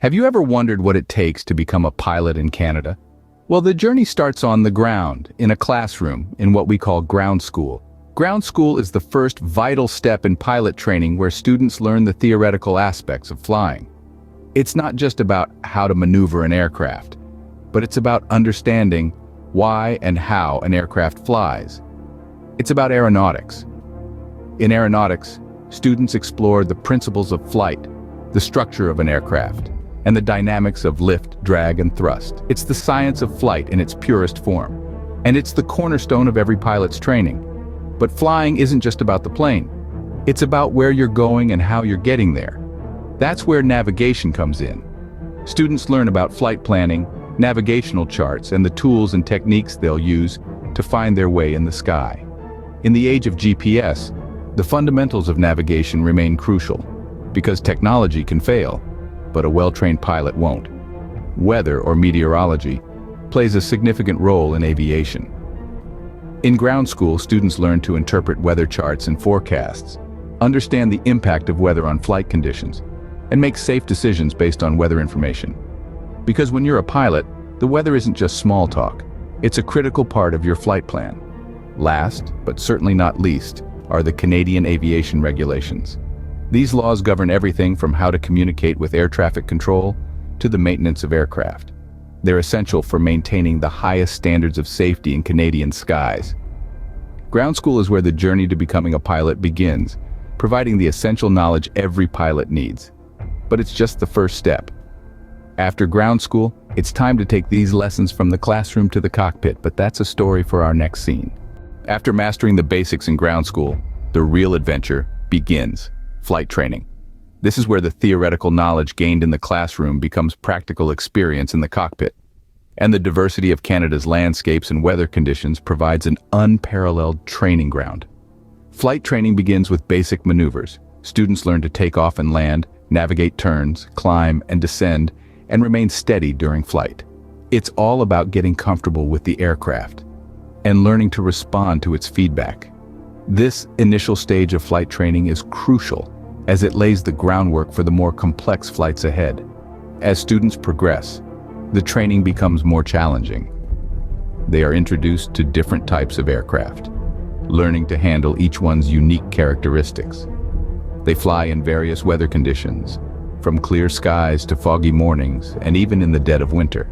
Have you ever wondered what it takes to become a pilot in Canada? Well, the journey starts on the ground, in a classroom, in what we call ground school. Ground school is the first vital step in pilot training where students learn the theoretical aspects of flying. It's not just about how to maneuver an aircraft, but it's about understanding why and how an aircraft flies. It's about aeronautics. In aeronautics, students explore the principles of flight, the structure of an aircraft, and the dynamics of lift, drag, and thrust. It's the science of flight in its purest form. And it's the cornerstone of every pilot's training. But flying isn't just about the plane. It's about where you're going and how you're getting there. That's where navigation comes in. Students learn about flight planning, navigational charts, and the tools and techniques they'll use to find their way in the sky. In the age of GPS, the fundamentals of navigation remain crucial, because technology can fail, but a well-trained pilot won't. Weather, or meteorology, plays a significant role in aviation. In ground school, students learn to interpret weather charts and forecasts, understand the impact of weather on flight conditions, and make safe decisions based on weather information. Because when you're a pilot, the weather isn't just small talk, it's a critical part of your flight plan. Last, but certainly not least, are the Canadian aviation regulations. These laws govern everything from how to communicate with air traffic control to the maintenance of aircraft. They're essential for maintaining the highest standards of safety in Canadian skies. Ground school is where the journey to becoming a pilot begins, providing the essential knowledge every pilot needs. But it's just the first step. After ground school, it's time to take these lessons from the classroom to the cockpit, but that's a story for our next scene. After mastering the basics in ground school, the real adventure begins. Flight training. This is where the theoretical knowledge gained in the classroom becomes practical experience in the cockpit. And the diversity of Canada's landscapes and weather conditions provides an unparalleled training ground. Flight training begins with basic maneuvers. Students learn to take off and land, navigate turns, climb and descend, and remain steady during flight. It's all about getting comfortable with the aircraft and learning to respond to its feedback. This initial stage of flight training is crucial as it lays the groundwork for the more complex flights ahead. As students progress, the training becomes more challenging. They are introduced to different types of aircraft, learning to handle each one's unique characteristics. They fly in various weather conditions, from clear skies to foggy mornings, and even in the dead of winter.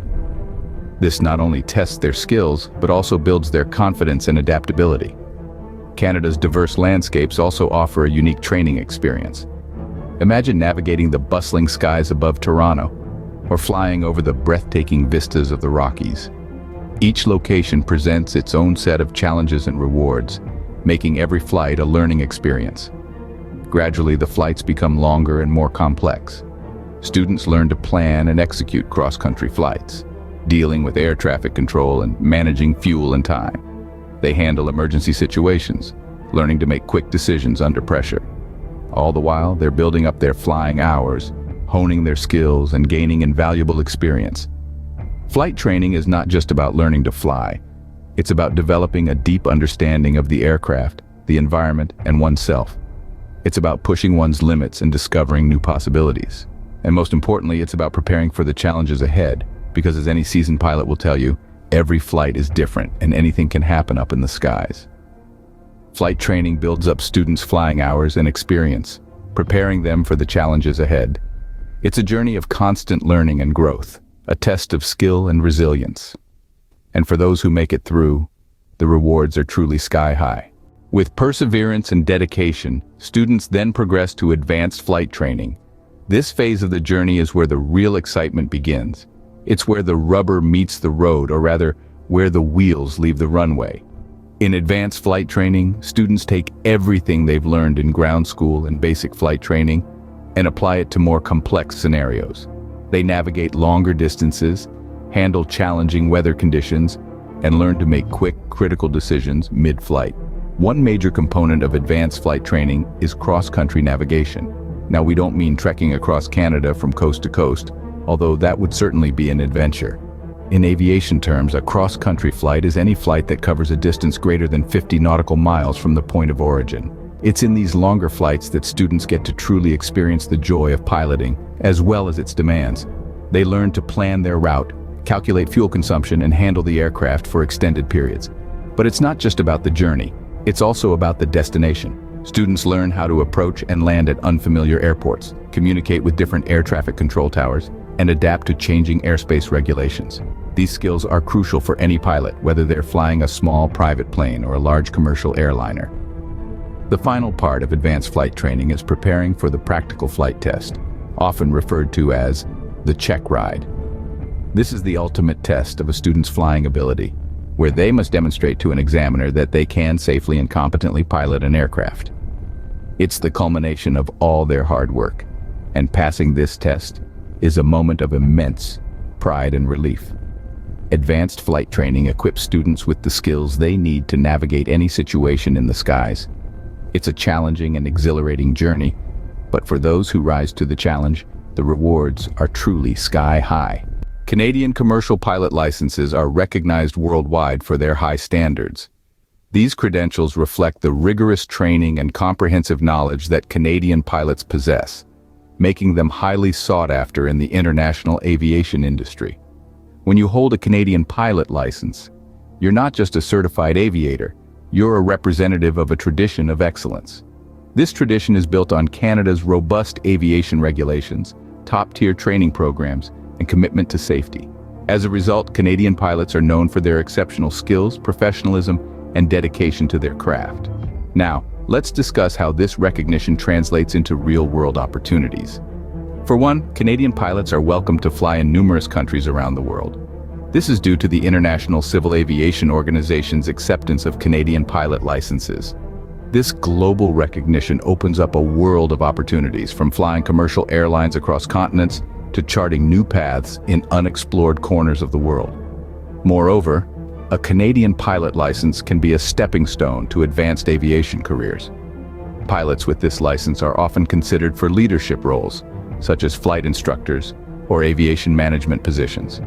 This not only tests their skills, but also builds their confidence and adaptability. Canada's diverse landscapes also offer a unique training experience. Imagine navigating the bustling skies above Toronto, or flying over the breathtaking vistas of the Rockies. Each location presents its own set of challenges and rewards, making every flight a learning experience. Gradually, the flights become longer and more complex. Students learn to plan and execute cross-country flights, dealing with air traffic control and managing fuel and time. They handle emergency situations, learning to make quick decisions under pressure. All the while, they're building up their flying hours, honing their skills and gaining invaluable experience. Flight training is not just about learning to fly. It's about developing a deep understanding of the aircraft, the environment, and oneself. It's about pushing one's limits and discovering new possibilities. And most importantly, it's about preparing for the challenges ahead, because as any seasoned pilot will tell you, every flight is different and anything can happen up in the skies. Flight training builds up students' flying hours and experience, preparing them for the challenges ahead. It's a journey of constant learning and growth, a test of skill and resilience. And for those who make it through, the rewards are truly sky high. With perseverance and dedication, students then progress to advanced flight training. This phase of the journey is where the real excitement begins. It's where the rubber meets the road, or rather, where the wheels leave the runway. In advanced flight training, students take everything they've learned in ground school and basic flight training and apply it to more complex scenarios. They navigate longer distances, handle challenging weather conditions, and learn to make quick, critical decisions mid-flight. One major component of advanced flight training is cross-country navigation. Now, we don't mean trekking across Canada from coast to coast, although that would certainly be an adventure. In aviation terms, a cross-country flight is any flight that covers a distance greater than 50 nautical miles from the point of origin. It's in these longer flights that students get to truly experience the joy of piloting, as well as its demands. They learn to plan their route, calculate fuel consumption, and handle the aircraft for extended periods. But it's not just about the journey, it's also about the destination. Students learn how to approach and land at unfamiliar airports, communicate with different air traffic control towers, and adapt to changing airspace regulations. These skills are crucial for any pilot, whether they're flying a small private plane or a large commercial airliner. The final part of advanced flight training is preparing for the practical flight test, often referred to as the check ride. This is the ultimate test of a student's flying ability, where they must demonstrate to an examiner that they can safely and competently pilot an aircraft. It's the culmination of all their hard work, and passing this test is a moment of immense pride and relief. Advanced flight training equips students with the skills they need to navigate any situation in the skies. It's a challenging and exhilarating journey, but for those who rise to the challenge, the rewards are truly sky high. Canadian commercial pilot licenses are recognized worldwide for their high standards. These credentials reflect the rigorous training and comprehensive knowledge that Canadian pilots possess, making them highly sought after in the international aviation industry. When you hold a Canadian pilot license, you're not just a certified aviator, you're a representative of a tradition of excellence. This tradition is built on Canada's robust aviation regulations, top-tier training programs, and commitment to safety. As a result, Canadian pilots are known for their exceptional skills, professionalism, and dedication to their craft. Now, let's discuss how this recognition translates into real-world opportunities. For one, Canadian pilots are welcome to fly in numerous countries around the world. This is due to the International Civil Aviation Organization's acceptance of Canadian pilot licenses. This global recognition opens up a world of opportunities, from flying commercial airlines across continents to charting new paths in unexplored corners of the world. Moreover, a Canadian pilot license can be a stepping stone to advanced aviation careers. Pilots with this license are often considered for leadership roles, such as flight instructors or aviation management positions.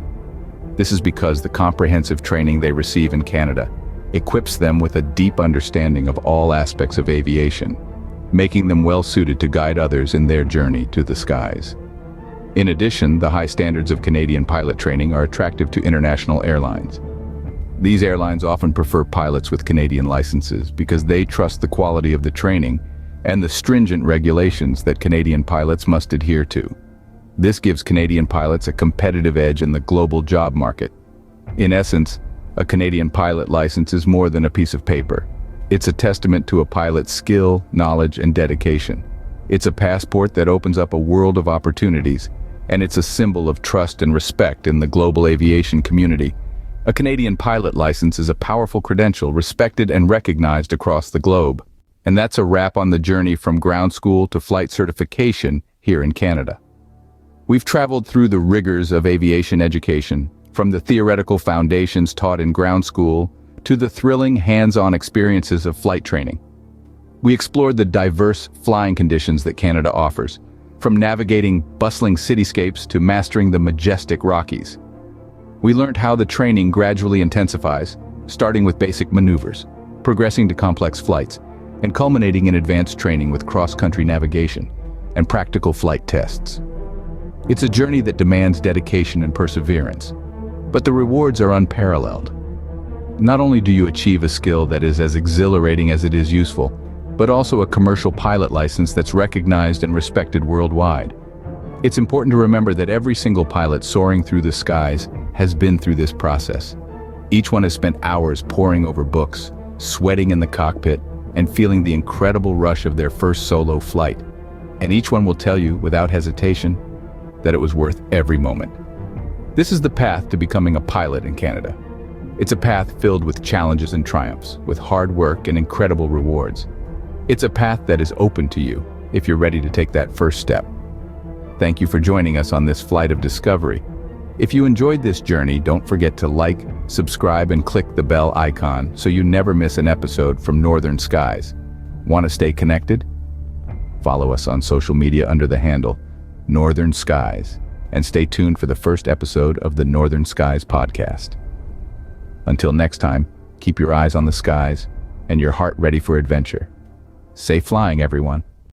This is because the comprehensive training they receive in Canada equips them with a deep understanding of all aspects of aviation, making them well-suited to guide others in their journey to the skies. In addition, the high standards of Canadian pilot training are attractive to international airlines. These airlines often prefer pilots with Canadian licenses because they trust the quality of the training and the stringent regulations that Canadian pilots must adhere to. This gives Canadian pilots a competitive edge in the global job market. In essence, a Canadian pilot license is more than a piece of paper. It's a testament to a pilot's skill, knowledge, and dedication. It's a passport that opens up a world of opportunities, and it's a symbol of trust and respect in the global aviation community. A Canadian pilot license is a powerful credential respected and recognized across the globe. And that's a wrap on the journey from ground school to flight certification here in Canada. We've traveled through the rigors of aviation education, from the theoretical foundations taught in ground school to the thrilling hands-on experiences of flight training. We explored the diverse flying conditions that Canada offers, from navigating bustling cityscapes to mastering the majestic Rockies. We learned how the training gradually intensifies, starting with basic maneuvers, progressing to complex flights, and culminating in advanced training with cross-country navigation and practical flight tests. It's a journey that demands dedication and perseverance, but the rewards are unparalleled. Not only do you achieve a skill that is as exhilarating as it is useful, but also a commercial pilot license that's recognized and respected worldwide. It's important to remember that every single pilot soaring through the skies has been through this process. Each one has spent hours poring over books, sweating in the cockpit, and feeling the incredible rush of their first solo flight. And each one will tell you, without hesitation, that it was worth every moment. This is the path to becoming a pilot in Canada. It's a path filled with challenges and triumphs, with hard work and incredible rewards. It's a path that is open to you if you're ready to take that first step. Thank you for joining us on this flight of discovery. If you enjoyed this journey, don't forget to like, subscribe, and click the bell icon so you never miss an episode from Northern Skies. Want to stay connected? Follow us on social media under the handle Northern Skies, and stay tuned for the first episode of the Northern Skies podcast. Until next time, keep your eyes on the skies and your heart ready for adventure. Safe flying, everyone.